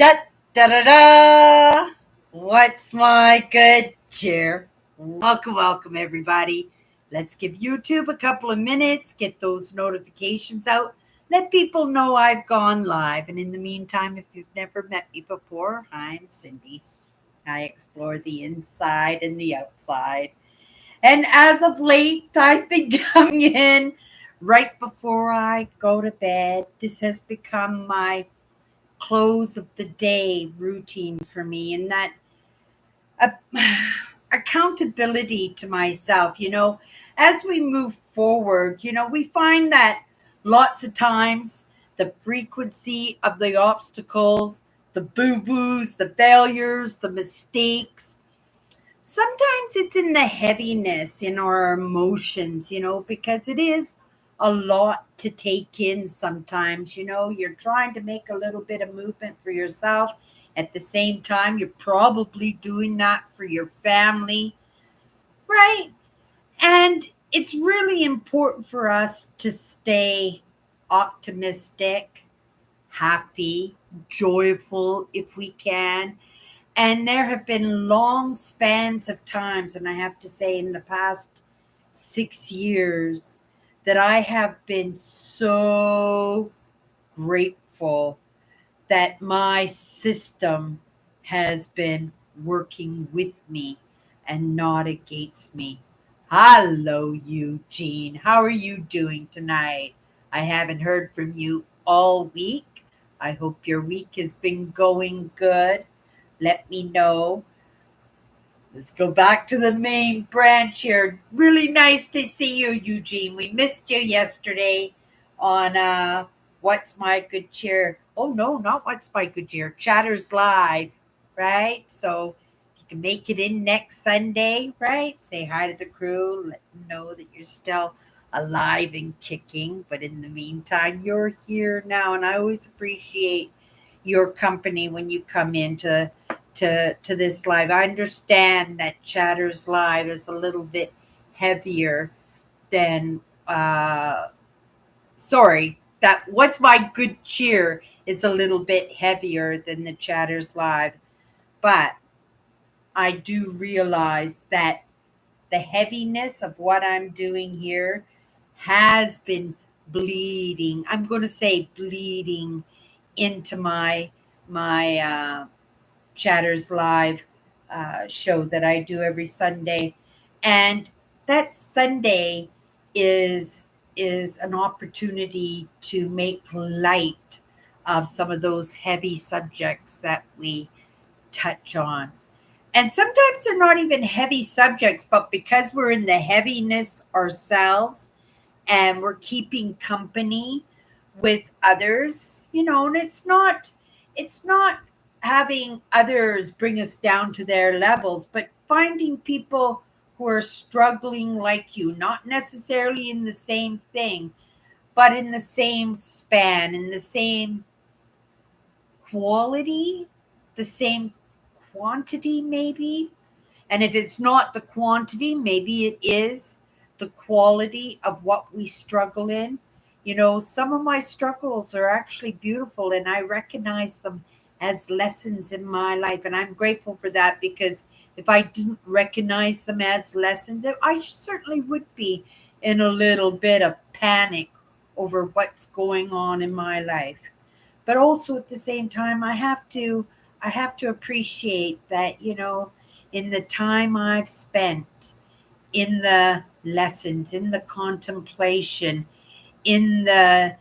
Da da da da. What's my good cheer? Welcome, welcome, everybody. Let's give YouTube a couple of minutes, get those notifications out, let people know I've gone live. And in the meantime, if you've never met me before, I'm Cindy. I explore the inside and the outside. And as of late, I've been coming in right before I go to bed. This has become my close of the day routine for me, and that uh, accountability to myself. As we move forward, we find that lots of times the frequency of the obstacles, the boo-boos, the failures, the mistakes, sometimes it's in the heaviness in our emotions, because it is a lot to take in sometimes. You're trying to make a little bit of movement for yourself. At the same time, you're probably doing that for your family, right? And it's really important for us to stay optimistic, happy, joyful if we can. And there have been long spans of times, and I have to say, in the past 6 years, that I have been so grateful that my system has been working with me and not against me. Hello, Eugene. How are you doing tonight? I haven't heard from you all week. I hope your week has been going good. Let me know. Let's go back to the main branch here. Really nice to see you, Eugene. We missed you yesterday on What's My Good Cheer. Oh, no, not What's My Good Cheer. Chatters Live, right? So if you can make it in next Sunday, right? Say hi to the crew. Let them know that you're still alive and kicking. But in the meantime, you're here now. And I always appreciate your company when you come in to this live. I understand that Chatters Live is a little bit heavier than that What's My Good Cheer is a little bit heavier than the Chatters Live. But I do realize that the heaviness of what I'm doing here has been bleeding. I'm going to say bleeding into my Chatters Live show that I do every Sunday, and that Sunday is is an opportunity to make light of some of those heavy subjects that we touch on. And sometimes they're not even heavy subjects, but because we're in the heaviness ourselves and we're keeping company with others, and it's not having others bring us down to their levels, but finding people who are struggling like you, not necessarily in the same thing, but in the same span, in the same quality, the same quantity, maybe. And if it's not the quantity, maybe it is the quality of what we struggle in. Some of my struggles are actually beautiful, and I recognize them as lessons in my life. And I'm grateful for that, because if I didn't recognize them as lessons, I certainly would be in a little bit of panic over what's going on in my life. But also at the same time, I have to appreciate that, in the time I've spent, in the lessons, in the contemplation, in the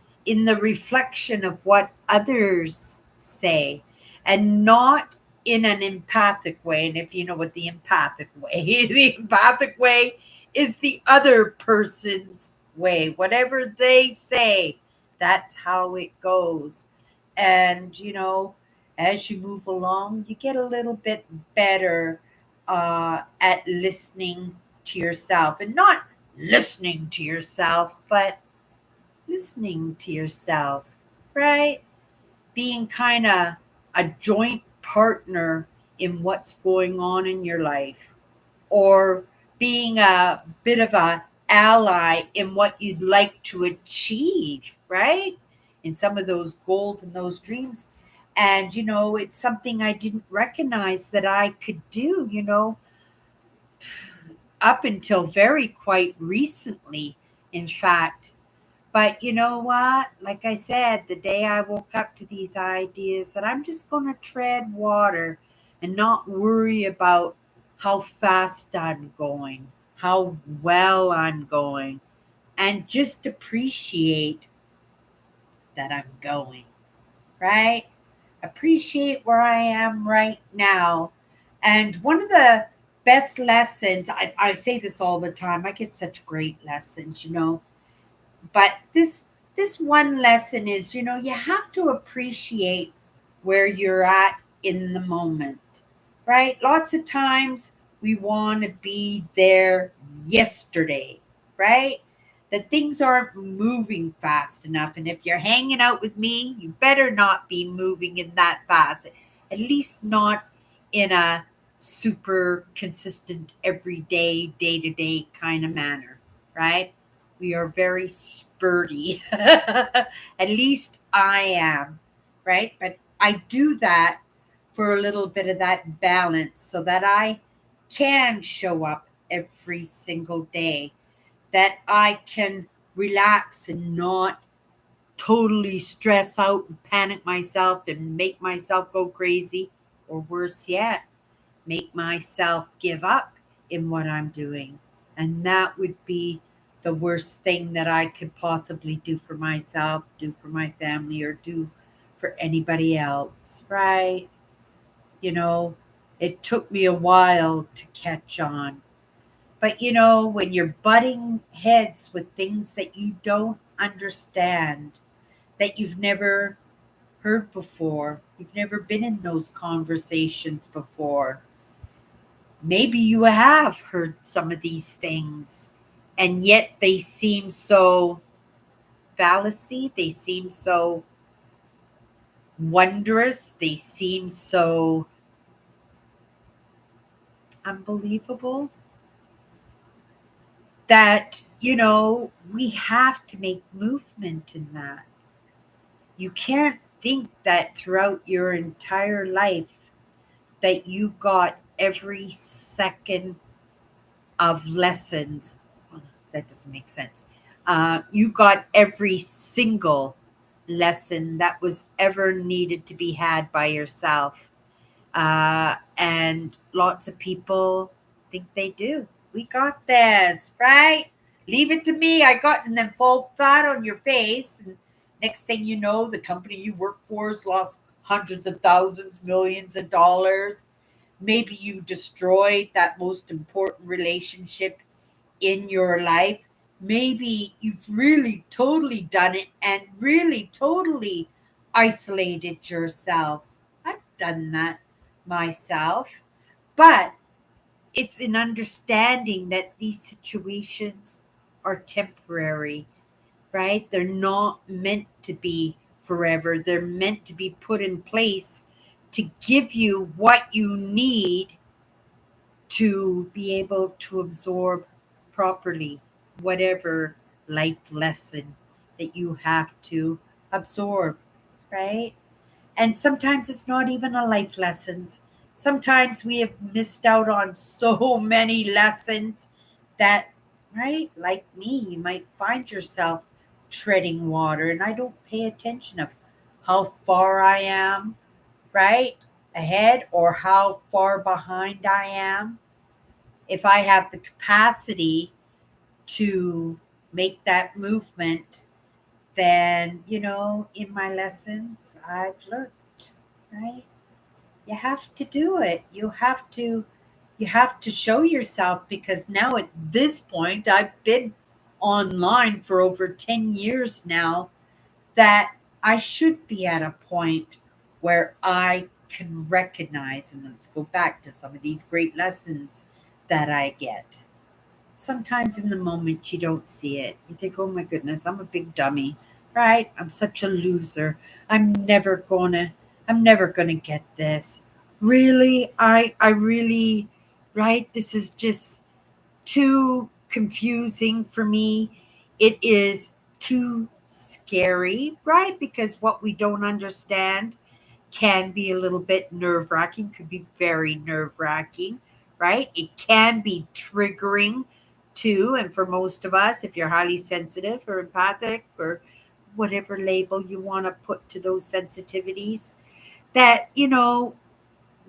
reflection of what others say, and not in an empathic way. And if you know what the empathic way, the empathic way is the other person's way. Whatever they say, that's how it goes. And as you move along, you get a little bit better at listening to yourself, and not listening to yourself, but listening to yourself, right? Being kind of a joint partner in what's going on in your life, or being a bit of a ally in what you'd like to achieve, right? In some of those goals and those dreams. And, it's something I didn't recognize that I could do, up until very quite recently, in fact. But you know what? Like I said, the day I woke up to these ideas that I'm just going to tread water and not worry about how fast I'm going, how well I'm going, and just appreciate that I'm going, right? Appreciate where I am right now. And one of the best lessons, I say this all the time, I get such great lessons, but this one lesson is, you have to appreciate where you're at in the moment, right? Lots of times we want to be there yesterday, right? That things aren't moving fast enough, and if you're hanging out with me, you better not be moving in that fast, at least not in a super consistent everyday day-to-day kind of manner, right? We are very spurty. At least I am, right? But I do that for a little bit of that balance so that I can show up every single day, that I can relax and not totally stress out and panic myself and make myself go crazy, or worse yet, make myself give up in what I'm doing. And that would be the worst thing that I could possibly do for myself, do for my family, or do for anybody else, right? You know, it took me a while to catch on. But when you're butting heads with things that you don't understand, that you've never heard before, you've never been in those conversations before, maybe you have heard some of these things, and yet they seem so fallacy, they seem so wondrous, they seem so unbelievable that, we have to make movement in that. You can't think that throughout your entire life that you got every second of lessons. Well, that doesn't make sense. You got every single lesson that was ever needed to be had by yourself. And lots of people think they do. We got this, right? Leave it to me. I got, and then fall flat on your face. And next thing you know, the company you work for has lost hundreds of thousands, millions of dollars. Maybe you destroyed that most important relationship in your life. Maybe you've really totally done it and really totally isolated yourself. I've done that myself. But it's an understanding that these situations are temporary, right? They're not meant to be forever. They're meant to be put in place to give you what you need to be able to absorb properly whatever life lesson that you have to absorb, right? And sometimes it's not even a life lessons. Sometimes we have missed out on so many lessons that, right, like me, you might find yourself treading water and I don't pay attention of how far I am, right, ahead or how far behind I am. If I have the capacity to make that movement, then, in my lessons, I've learned, right? You have to do it. You have to show yourself, because now at this point, I've been online for over 10 years now, that I should be at a point where I can recognize, and let's go back to some of these great lessons that I get. Sometimes in the moment you don't see it. You think, oh my goodness, I'm a big dummy, right? I'm such a loser. I'm never gonna, I'm never gonna get this. Really? I really, right? This is just too confusing for me. It is too scary, right? Because what we don't understand, can be a little bit nerve-wracking, could be very nerve-wracking, right? It can be triggering too. And for most of us, if you're highly sensitive or empathic or whatever label you want to put to those sensitivities, that,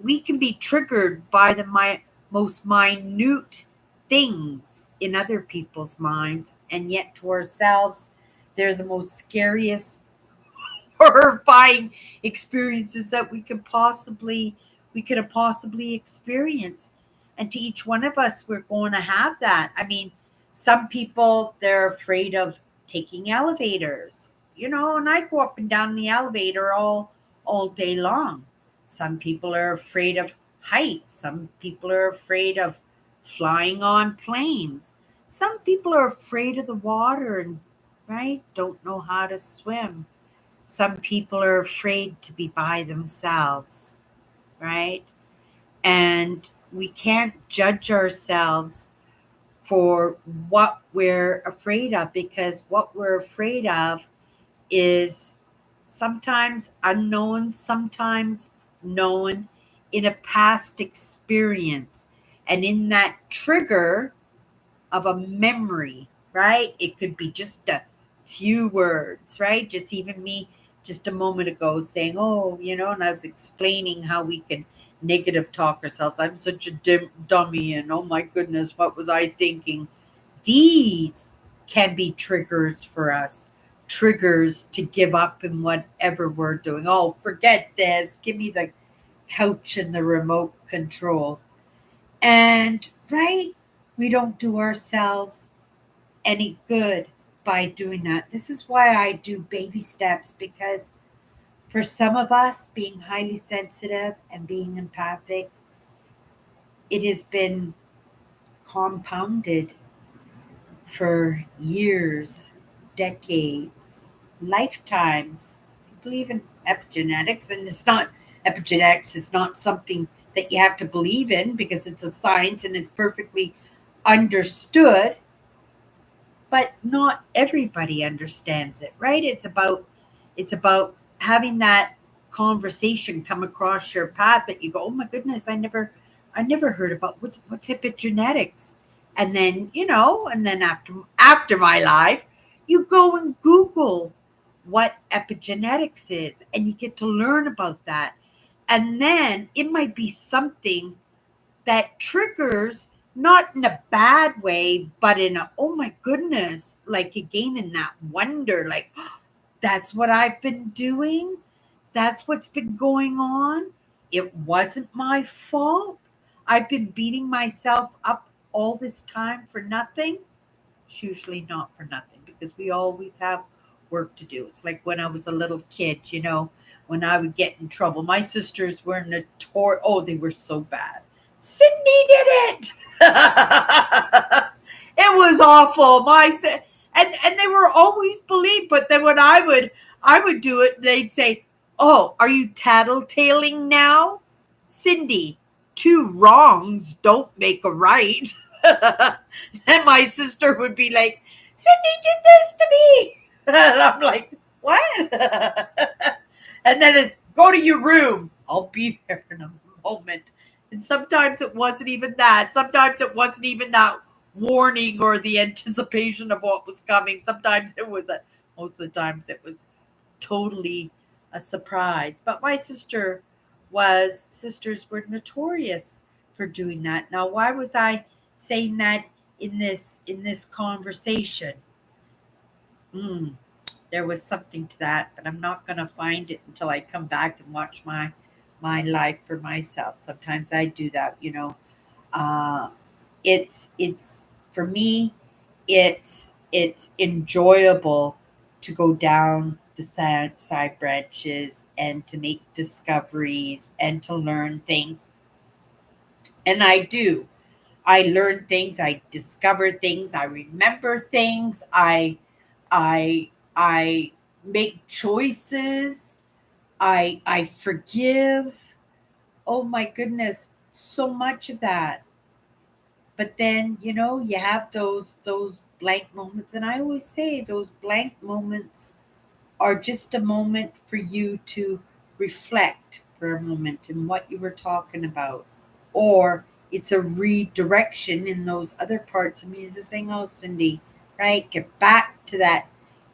we can be triggered by the most minute things in other people's minds. And yet to ourselves, they're the most scariest horrifying experiences that we could have possibly experienced. And to each one of us, we're going to have that. I mean, some people, they're afraid of taking elevators, and I go up and down the elevator all day long. Some people are afraid of heights. Some people are afraid of flying on planes. Some people are afraid of the water and, right, don't know how to swim. Some people are afraid to be by themselves, right? And we can't judge ourselves for what we're afraid of, because what we're afraid of is sometimes unknown, sometimes known in a past experience. And in that trigger of a memory, right? It could be just a few words, right? Just even me just a moment ago saying, oh, and I was explaining how we can negative talk ourselves. I'm such a dummy, and oh my goodness, what was I thinking? These can be triggers for us, triggers to give up in whatever we're doing. Oh, forget this. Give me the couch and the remote control. And, right, we don't do ourselves any good by doing that. This is why I do baby steps, because for some of us, being highly sensitive and being empathic, it has been compounded for years, decades, lifetimes. I believe in epigenetics, and epigenetics is not something that you have to believe in, because it's a science and it's perfectly understood, but not everybody understands it, right? It's about having that conversation come across your path that you go, oh my goodness, I never heard about what's epigenetics. And then, after my life, you go and Google what epigenetics is, and you get to learn about that. And then it might be something that triggers, not in a bad way, but in a, oh my goodness, like again, in that wonder, like, that's what I've been doing. That's what's been going on. It wasn't my fault. I've been beating myself up all this time for nothing. It's usually not for nothing, because we always have work to do. It's like when I was a little kid, when I would get in trouble. My sisters were notorious. Oh, they were so bad. Cindy did it. It was awful. And they were always believed. But then when I would do it, they'd say, "Oh, are you tattletaling now, Cindy? Two wrongs don't make a right." And my sister would be like, "Cindy did this to me," and I'm like, "What?" And then it's, "Go to your room. I'll be there in a moment." And sometimes it wasn't even that. Sometimes it wasn't even that warning or the anticipation of what was coming. Most of the times it was totally a surprise. But my sisters were notorious for doing that. Now, why was I saying that in this conversation? Hmm. There was something to that, but I'm not going to find it until I come back and watch my life for myself. Sometimes I do that. Uh, it's for me, it's enjoyable to go down the side branches and to make discoveries and to learn things. And I do. I learn things. I discover things. I remember things. I make choices. I forgive. Oh my goodness, so much of that. But then, you have those blank moments, and I always say those blank moments are just a moment for you to reflect for a moment in what you were talking about. Or it's a redirection in those other parts of me just saying, oh, Cindy, right? Get back to that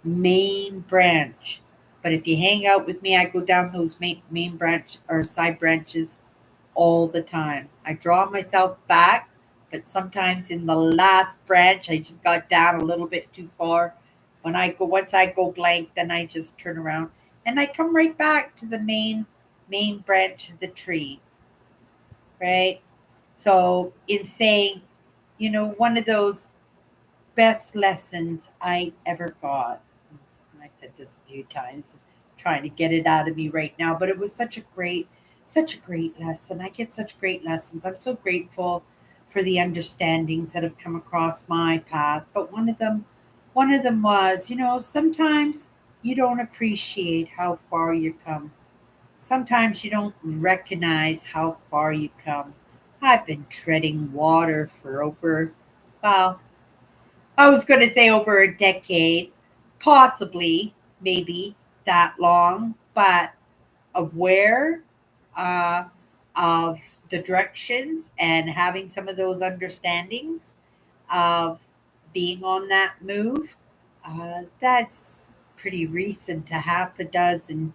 main branch. But if you hang out with me, I go down those main branch or side branches all the time. I draw myself back, but sometimes in the last branch, I just got down a little bit too far. Once I go blank, then I just turn around and I come right back to the main branch of the tree, right? So in saying, one of those best lessons I ever got, and I said this a few times, trying to get it out of me right now, but it was such a great lesson. I get such great lessons. I'm so grateful for the understandings that have come across my path. But one of them was, sometimes you don't appreciate how far you come. Sometimes you don't recognize how far you come. I've been treading water for well, I was going to say over a decade, possibly, maybe that long, but aware uh, of the directions and having some of those understandings of being on that move, that's pretty recent to half a dozen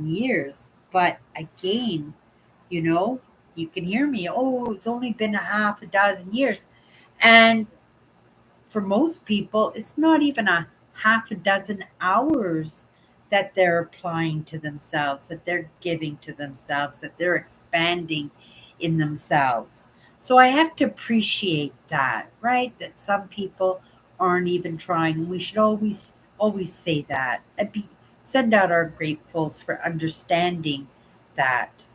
years. But again, you know, you can hear me. Oh, it's only been a half a dozen years. And for most people, it's not even a half a dozen hours that they're applying to themselves, that they're giving to themselves, that they're expanding in themselves. So I have to appreciate that, right? That some people aren't even trying. We should always say that and send out our gratefuls for understanding that,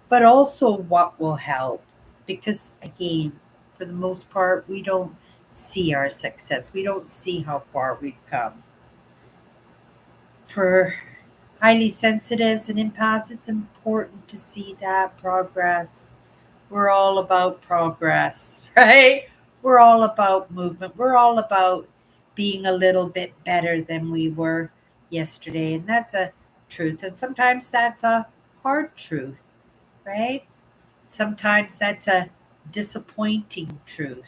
but also what will help. Because again, for the most part, we don't see our success, we don't see how far we've come. For highly sensitives and empaths, it's important to see that progress. We're all about progress, right? We're all about movement. We're all about being a little bit better than we were yesterday. And that's a truth. And sometimes that's a hard truth, right? Sometimes that's a disappointing truth.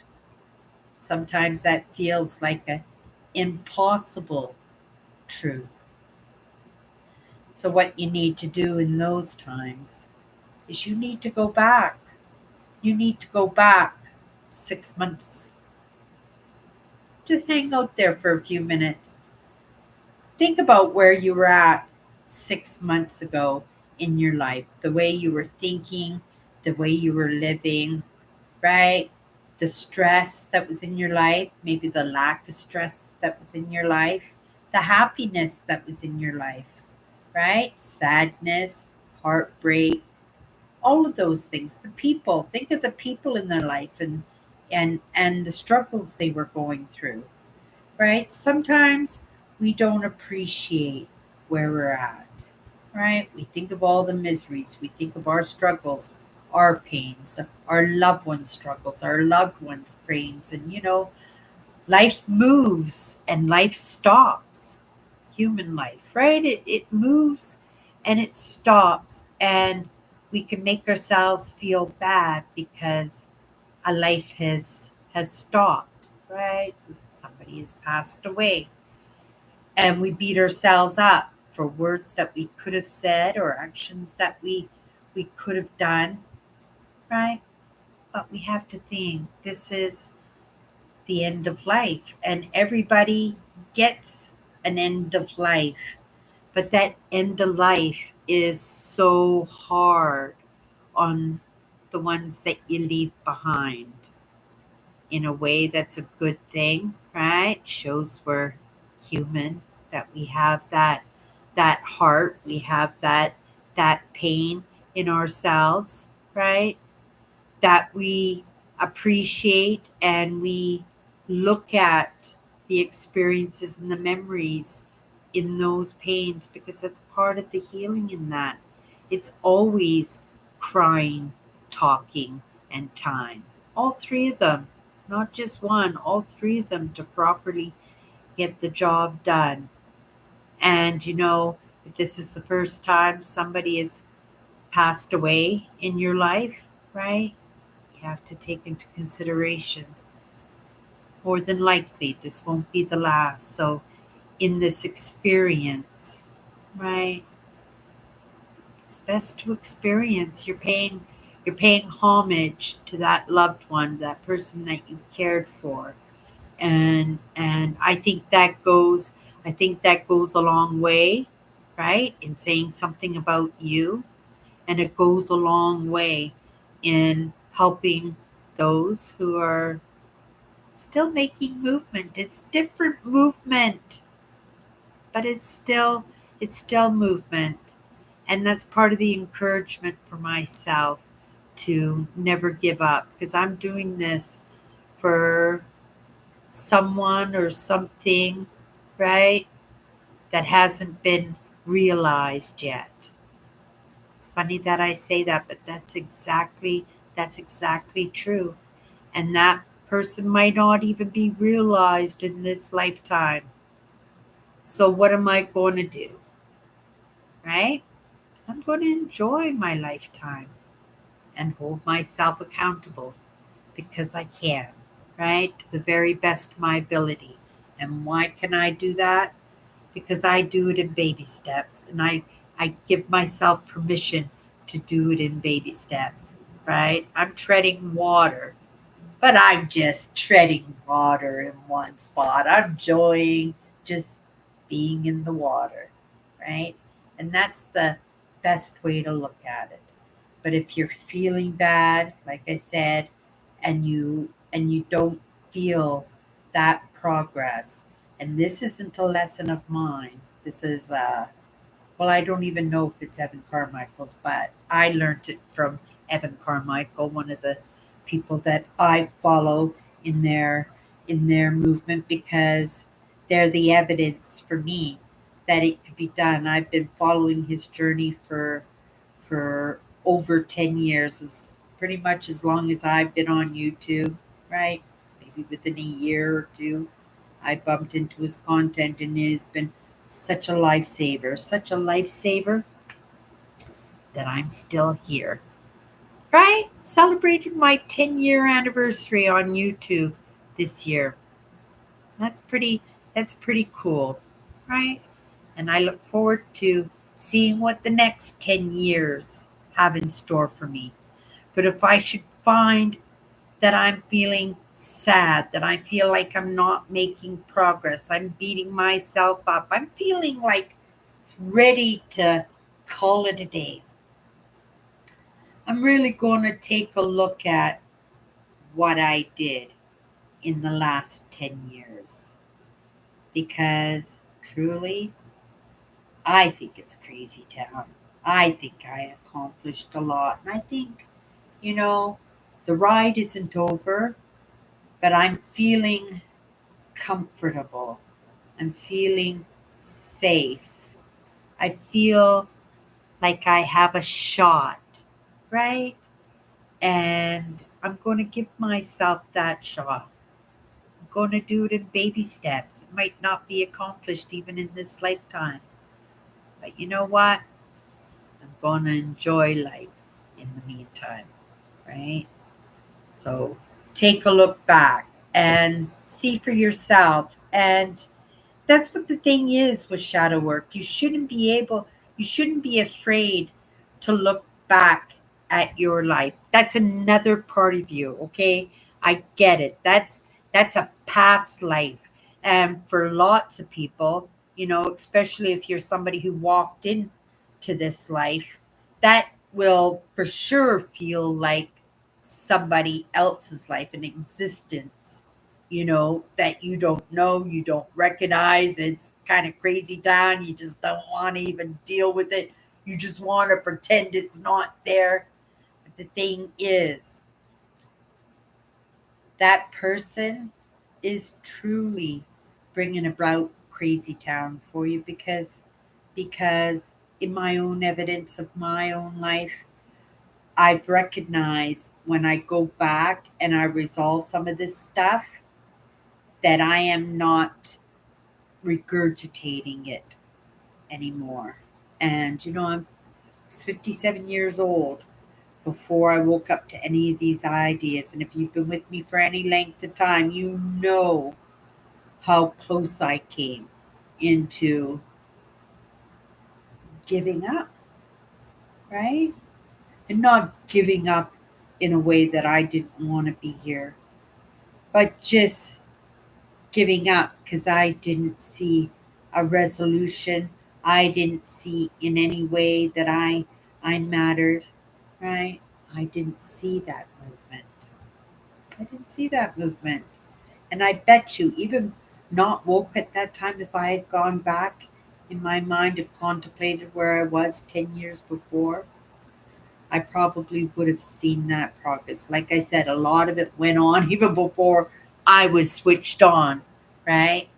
Sometimes that feels like an impossible truth. So, what you need to do in those times is you need to go back. You need to go back 6 months. Just hang out there for a few minutes. Think about where you were at 6 months ago in your life, the way you were thinking, the way you were living, right? The stress that was in your life, maybe the lack of stress that was in your life, the happiness that was in your life, right? Sadness, heartbreak, all of those things. The people, think of the people in their life and the struggles they were going through, right? Sometimes we don't appreciate where we're at, right? We think of all the miseries, we think of our struggles, our pains, our loved ones' struggles, our loved ones' pains, and life moves and life stops. Human life, right? It moves and it stops, and we can make ourselves feel bad because a life has stopped, right? Somebody has passed away, and we beat ourselves up for words that we could have said or actions that we could have done, right? But we have to think this is the end of life, and everybody gets an end of life, but that end of life is so hard on the ones that you leave behind. In a way, that's a good thing, right? Shows we're human, that we have that heart, we have that pain in ourselves, right? That we appreciate, and we look at the experiences and the memories in those pains, because that's part of the healing in that. It's always crying, talking, and time. All three of them, not just one, all three of them to properly get the job done. And if this is the first time somebody has passed away in your life, right? You have to take into consideration more than likely this won't be the last. So, in this experience, right? It's best to experience. You're paying homage to that loved one, that person that you cared for. And I think that goes a long way, right? In saying something about you. And it goes a long way in helping those who are still making movement. It's different movement, but it's still movement. And that's part of the encouragement for myself to never give up because I'm doing this for someone or something, right? That hasn't been realized yet. It's funny that I say that, but that's exactly true. And that person might not even be realized in this lifetime. So what am I going to do? Right? I'm going to enjoy my lifetime and hold myself accountable because I can, right? To the very best of my ability. And why can I do that? Because I do it in baby steps and I give myself permission to do it in baby steps, right? I'm treading water, but I'm just treading water in one spot. I'm enjoying just being in the water, right? And that's the best way to look at it. But if you're feeling bad, like I said, and you don't feel that progress, and this isn't a lesson of mine. This is well, I don't even know if it's Evan Carmichael's, but I learned it from Evan Carmichael, one of the people that I follow in their movement because they're the evidence for me that it could be done. I've been following his journey for over 10 years, is pretty much as long as I've been on YouTube, right? Maybe within a year or two, I bumped into his content and it has been such a lifesaver that I'm still here, right? Celebrated my 10-year anniversary on YouTube this year. That's pretty cool, right? And I look forward to seeing what the next 10 years have in store for me. But if I should find that I'm feeling sad, that I feel like I'm not making progress, I'm beating myself up, I'm feeling like it's ready to call it a day, I'm really going to take a look at what I did in the last 10 years because truly, I think it's crazy town. I think I accomplished a lot. And I think, you know, the ride isn't over, but I'm feeling comfortable. I'm feeling safe. I feel like I have a shot, right? And I'm going to give myself that shot. I'm going to do it in baby steps. It might not be accomplished even in this lifetime. But you know what? I'm going to enjoy life in the meantime, right? So take a look back and see for yourself. And that's what the thing is with shadow work. You shouldn't be afraid to look back at your life. That's another part of you, okay? I get it. That's a past life. And for lots of people, especially if you're somebody who walked into this life, that will for sure feel like somebody else's life, an existence that you don't know, you don't recognize. It's kind of crazy town. You just don't want to even deal with it. You just want to pretend it's not there. But the thing is, that person is truly bringing about crazy town for you because in my own evidence of my own life, I've recognized when I go back and I resolve some of this stuff that I am not regurgitating it anymore. And, I'm 57 years old before I woke up to any of these ideas. And if you've been with me for any length of time, you know how close I came into giving up, right? And not giving up in a way that I didn't want to be here, but just giving up because I didn't see a resolution. I didn't see in any way that I mattered, right? I didn't see that movement. I didn't see that movement. And I bet you, even not woke at that time, if I had gone back in my mind and contemplated where I was 10 years before, I probably would have seen that progress. Like I said, a lot of it went on even before I was switched on, right?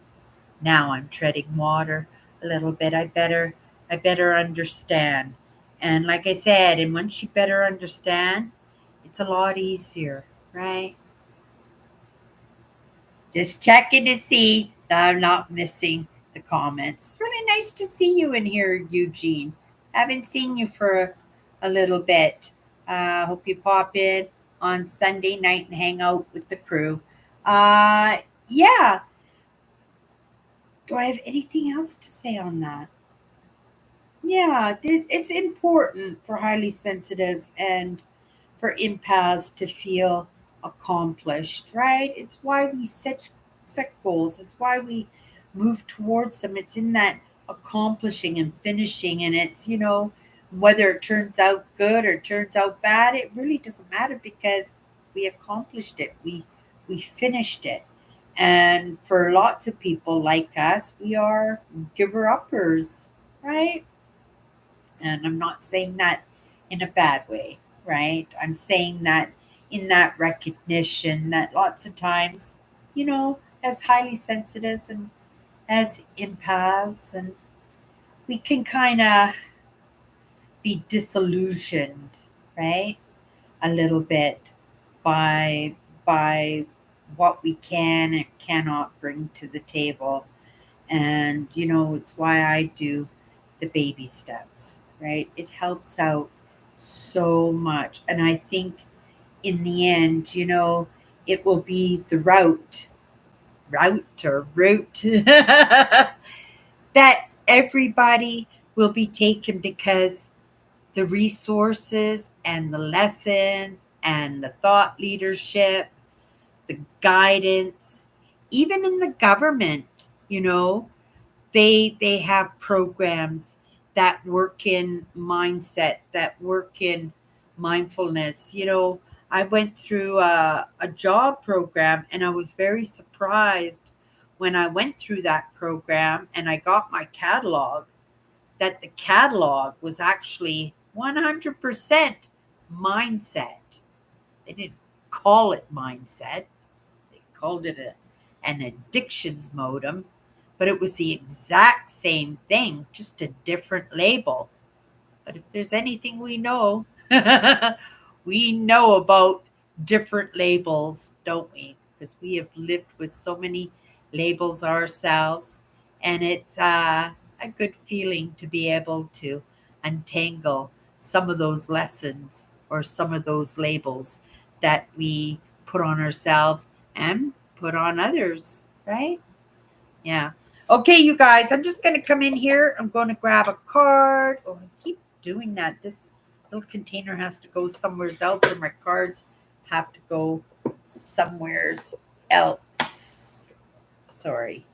Now I'm treading water a little bit. I better understand. And like I said, and once you better understand, it's a lot easier, right? Just checking to see that I'm not missing the comments. It's really nice to see you in here, Eugene. Haven't seen you for a little bit. Hope you pop in on Sunday night and hang out with the crew. Uh, yeah. Do I have anything else to say on that? Yeah, it's important for highly sensitives and for empaths to feel accomplished, right? It's why we set goals. It's why we move towards them. It's in that accomplishing and finishing, and it's whether it turns out good or turns out bad, it really doesn't matter because we accomplished it. We finished it. And for lots of people like us, we are giver uppers, right? And I'm not saying that in a bad way, right? I'm saying that in that recognition that lots of times, as highly sensitives and as empaths, and we can kind of be disillusioned, right? A little bit by what we can and cannot bring to the table. And, it's why I do the baby steps, right? It helps out so much. And I think in the end, it will be the route that everybody will be taken because the resources and the lessons and the thought leadership, the guidance, even in the government, you know, they have programs that work in mindset, that work in mindfulness. I went through a job program and I was very surprised when I went through that program and I got my catalog that the catalog was actually 100% mindset. They didn't call it mindset, they called it an addictions modem, but it was the exact same thing, just a different label. But if there's anything we know, we know about different labels, don't we? Because we have lived with so many labels ourselves. And it's a good feeling to be able to untangle some of those lessons or some of those labels that we put on ourselves and put on others, right? Yeah. Okay, you guys, I'm just going to come in here. I'm going to grab a card. Oh, I keep doing that. This little container has to go somewhere else, or my cards have to go somewhere else. Sorry.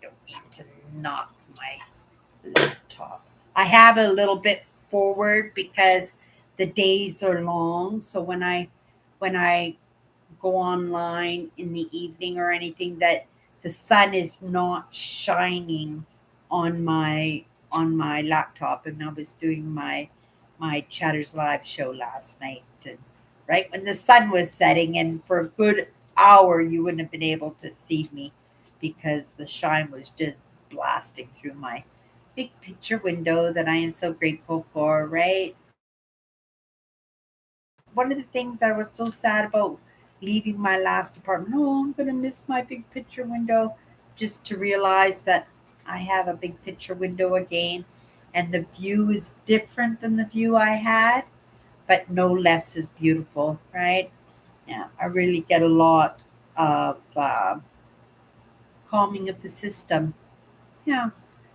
Don't need to knock my laptop. I have a little bit forward because the days are long. So when I go online in the evening or anything, that the sun is not shining on my laptop. And I was doing my Chatters Live show last night, and right when the sun was setting, and for a good hour you wouldn't have been able to see me because the shine was just blasting through my big picture window that I am so grateful for, right? One of the things I was so sad about leaving my last apartment, oh, I'm going to miss my big picture window, just to realize that I have a big picture window again. and the view is different than the view I had, but no less is beautiful, right? Yeah, I really get a lot of calming of the system. Yeah,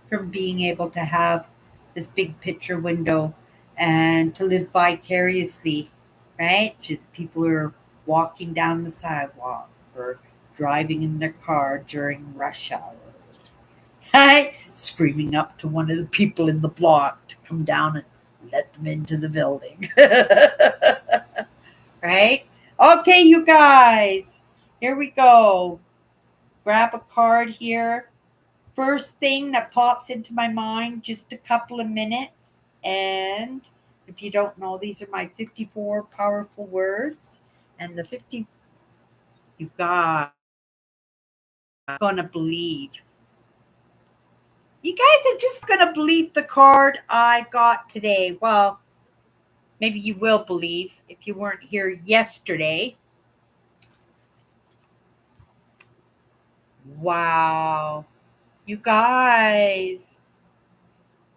from being able to have this big picture window and to live vicariously, right? Through the people who are walking down the sidewalk or driving in their car during rush hour, right? Screaming up to one of the people in the block to come down and let them into the building, right? Okay, you guys, here we go. Grab a card here. First thing that pops into my mind, just a couple of minutes. And if you don't know, these are my 54 powerful words. And the 50, you guys are going to believe. You guys are just going to believe the card I got today. Well, maybe you will believe if you weren't here yesterday. Wow. You guys,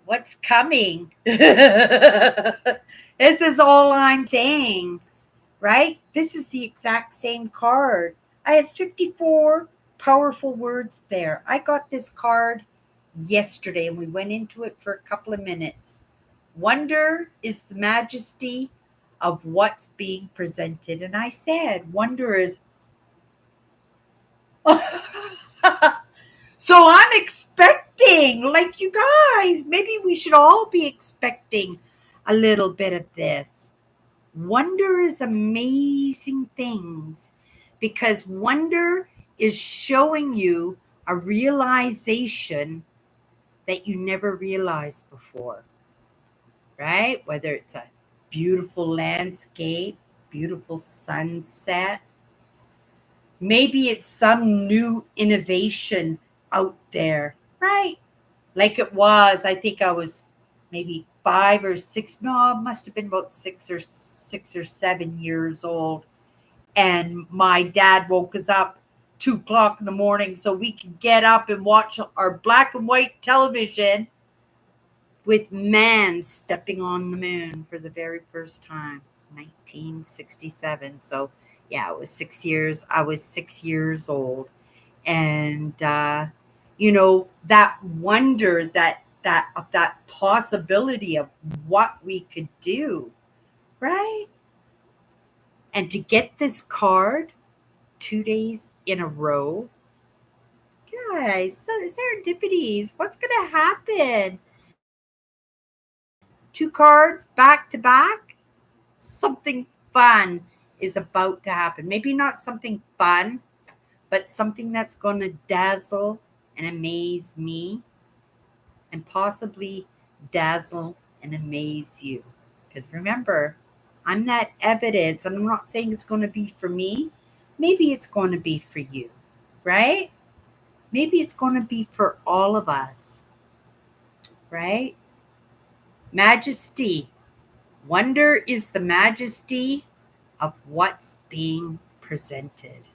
what's coming? This is all I'm saying, right? This is the exact same card. I have 54 powerful words there. I got this card yesterday and we went into it for a couple of minutes. Wonder is the majesty of what's being presented. And I said, wonder is. So I'm expecting, like you guys, maybe we should all be expecting a little bit of this. Wonder is amazing things because wonder is showing you a realization that you never realized before, right? Whether it's a beautiful landscape, beautiful sunset, maybe it's some new innovation out there, right? Like it was, I think I was maybe 5 or 6, no, it must have been about 6 or 7 years old. And my dad woke us up 2 o'clock in the morning so we could get up and watch our black and white television with man stepping on the moon for the very first time, 1967. So yeah, it was 6 years. I was 6 years old, and that wonder, that possibility of what we could do, right? And to get this card 2 days in a row, guys, so serendipities. What's gonna happen? 2 cards back to back. Something fun is about to happen. Maybe not something fun, but something that's going to dazzle and amaze me and possibly dazzle and amaze you. Because remember, I'm that evidence, and I'm not saying it's going to be for me. Maybe it's going to be for you, right? Maybe it's going to be for all of us, right? Majesty. Wonder is the majesty of what's being presented.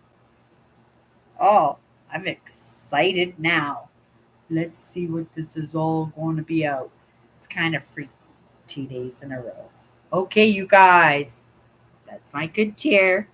Oh, I'm excited now. Let's see what this is all going to be out. It's kind of freaky. 2 days in a row. Okay, you guys, that's my good chair.